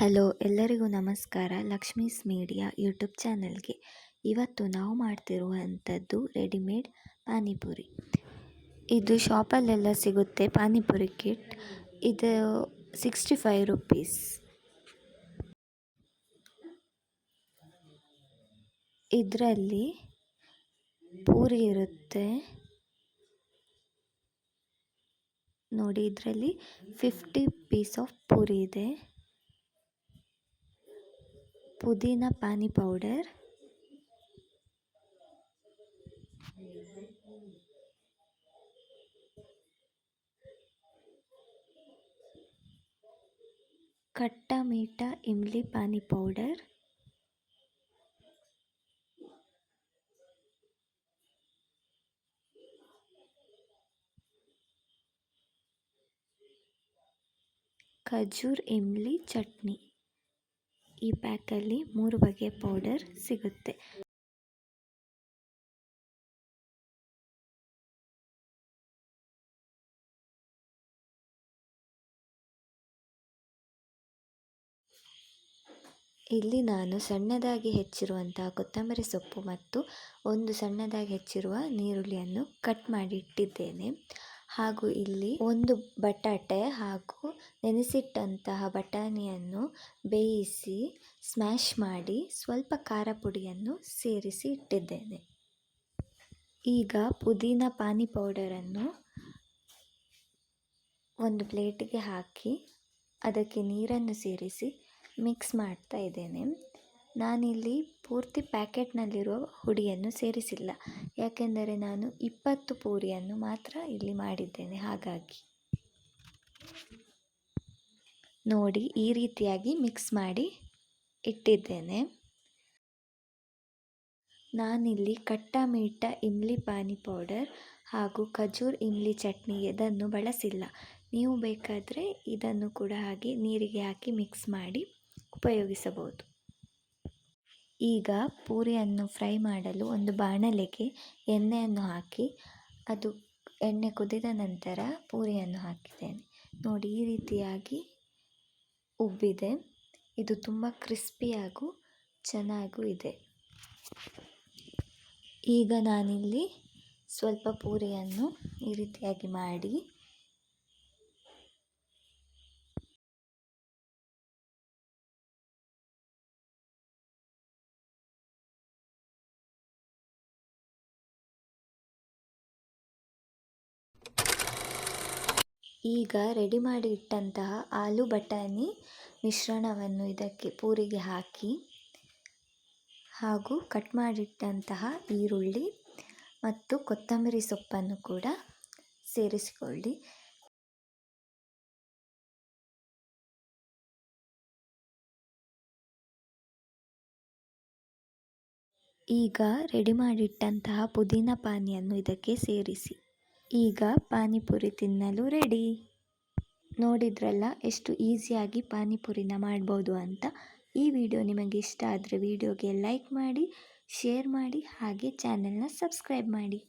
Hello ಎಲ್ಲರಿಗೂ ನಮಸ್ಕಾರ. Lakshmi's media YouTube ಚಾನಲ್ಗೆ ಇವತ್ತು ನಾವು ಮಾಡ್ತಿರುವಂಥದ್ದು ರೆಡಿಮೇಡ್ ಪಾನಿಪುರಿ. ಇದು ಶಾಪಲ್ಲೆಲ್ಲ ಸಿಗುತ್ತೆ ಪಾನಿಪುರಿ ಕಿಟ್. ಇದು 65 ರುಪೀಸ್. ಇದರಲ್ಲಿ ಪೂರಿ ಇರುತ್ತೆ ನೋಡಿ. ಇದರಲ್ಲಿ 50 ಪೀಸ್ ಆಫ್ ಪೂರಿ ಇದೆ. ಪುದೀನ ಪಾನಿ ಪೌಡರ್, ಖಟ್ಟಾ ಮೀಠಾ ಇಮ್ಲಿ ಪಾನಿ ಪೌಡರ್, ಖಜೂರ್ ಇಮ್ಲಿ ಚಟ್ನಿ. ಈ ಪ್ಯಾಕಲ್ಲಿ 3 ಬಗೆಯ ಪೌಡರ್ ಸಿಗುತ್ತೆ. ಇಲ್ಲಿ ನಾನು ಸಣ್ಣದಾಗಿ ಹೆಚ್ಚಿರುವಂತಹ ಕೊತ್ತಂಬರಿ ಸೊಪ್ಪು ಮತ್ತು ಒಂದು ಸಣ್ಣದಾಗಿ ಹೆಚ್ಚಿರುವ ನೀರುಳ್ಳಿಯನ್ನು ಕಟ್ ಮಾಡಿ ಇಟ್ಟಿದ್ದೇನೆ. ಹಾಗೂ ಇಲ್ಲಿ ಒಂದು ಬಟಾಟೆ ಹಾಗೂ ನೆನೆಸಿಟ್ಟಂತಹ ಬಟಾಣಿಯನ್ನು ಬೇಯಿಸಿ ಸ್ಮ್ಯಾಶ್ ಮಾಡಿ ಸ್ವಲ್ಪ ಖಾರ ಪುಡಿಯನ್ನು ಸೇರಿಸಿ ಇಟ್ಟಿದ್ದೇನೆ. ಈಗ ಪುದೀನ ಪಾನಿ ಪೌಡರನ್ನು ಒಂದು ಪ್ಲೇಟಿಗೆ ಹಾಕಿ ಅದಕ್ಕೆ ನೀರನ್ನು ಸೇರಿಸಿ ಮಿಕ್ಸ್ ಮಾಡ್ತಾ ಇದ್ದೇನೆ. ನಾನಿಲ್ಲಿ ಪೂರ್ತಿ ಪ್ಯಾಕೆಟ್ನಲ್ಲಿರುವ ಹುಡಿಯನ್ನು ಸೇರಿಸಿಲ್ಲ, ಯಾಕೆಂದರೆ ನಾನು 20 ಪೂರಿಯನ್ನು ಮಾತ್ರ ಇಲ್ಲಿ ಮಾಡಿದ್ದೇನೆ. ಹಾಗಾಗಿ ನೋಡಿ, ಈ ರೀತಿಯಾಗಿ ಮಿಕ್ಸ್ ಮಾಡಿ ಇಟ್ಟಿದ್ದೇನೆ. ನಾನಿಲ್ಲಿ ಖಟ್ಟಾ ಮೀಠಾ ಇಮ್ಲಿ ಪಾನಿ ಪೌಡರ್ ಹಾಗೂ ಖಜೂರ್ ಇಮ್ಲಿ ಚಟ್ನಿ ಇದನ್ನು ಬಳಸಿಲ್ಲ. ನೀವು ಬೇಕಾದರೆ ಇದನ್ನು ಕೂಡ ಹಾಗೆ ನೀರಿಗೆ ಹಾಕಿ ಮಿಕ್ಸ್ ಮಾಡಿ ಉಪಯೋಗಿಸಬಹುದು. ಈಗ ಪೂರಿಯನ್ನು ಫ್ರೈ ಮಾಡಲು ಒಂದು ಬಾಣಲೆಗೆ ಎಣ್ಣೆಯನ್ನು ಹಾಕಿ ಅದು ಎಣ್ಣೆ ಕುದಿದ ನಂತರ ಪೂರಿಯನ್ನು ಹಾಕಿದ್ದೇನೆ. ನೋಡಿ, ಈ ರೀತಿಯಾಗಿ ಉಬ್ಬಿದೆ. ಇದು ತುಂಬ ಕ್ರಿಸ್ಪಿಯಾಗೂ ಚೆನ್ನಾಗೂ ಇದೆ. ಈಗ ನಾನಿಲ್ಲಿ ಸ್ವಲ್ಪ ಪೂರಿಯನ್ನು ಈ ರೀತಿಯಾಗಿ ಮಾಡಿ ಈಗ ರೆಡಿ ಮಾಡಿ ಇಟ್ಟಂತಹ ಆಲೂ ಬಟಾಣಿ ಮಿಶ್ರಣವನ್ನು ಇದಕ್ಕೆ ಪೂರಿಗೆ ಹಾಕಿ ಹಾಗೂ ಕಟ್ ಮಾಡಿಟ್ಟಂತಹ ಈರುಳ್ಳಿ ಮತ್ತು ಕೊತ್ತಂಬರಿ ಸೊಪ್ಪನ್ನು ಕೂಡ ಸೇರಿಸಿಕೊಳ್ಳಿ. ಈಗ ರೆಡಿ ಮಾಡಿಟ್ಟಂತಹ ಪುದೀನ ಪಾನಿಯನ್ನು ಇದಕ್ಕೆ ಸೇರಿಸಿ. ಈಗ ಪಾನಿಪುರಿ ತಿನ್ನಲು ರೆಡಿ. ನೋಡಿದ್ರಲ್ಲ ಎಷ್ಟು ಈಸಿಯಾಗಿ ಪಾನಿಪುರಿನ ಮಾಡ್ಬೋದು ಅಂತ. ಈ ವಿಡಿಯೋ ನಿಮಗೆ ಇಷ್ಟ ಆದರೆ ವಿಡಿಯೋಗೆ ಲೈಕ್ ಮಾಡಿ, ಶೇರ್ ಮಾಡಿ, ಹಾಗೆ ಚಾನೆಲ್ನ ಸಬ್ಸ್ಕ್ರೈಬ್ ಮಾಡಿ.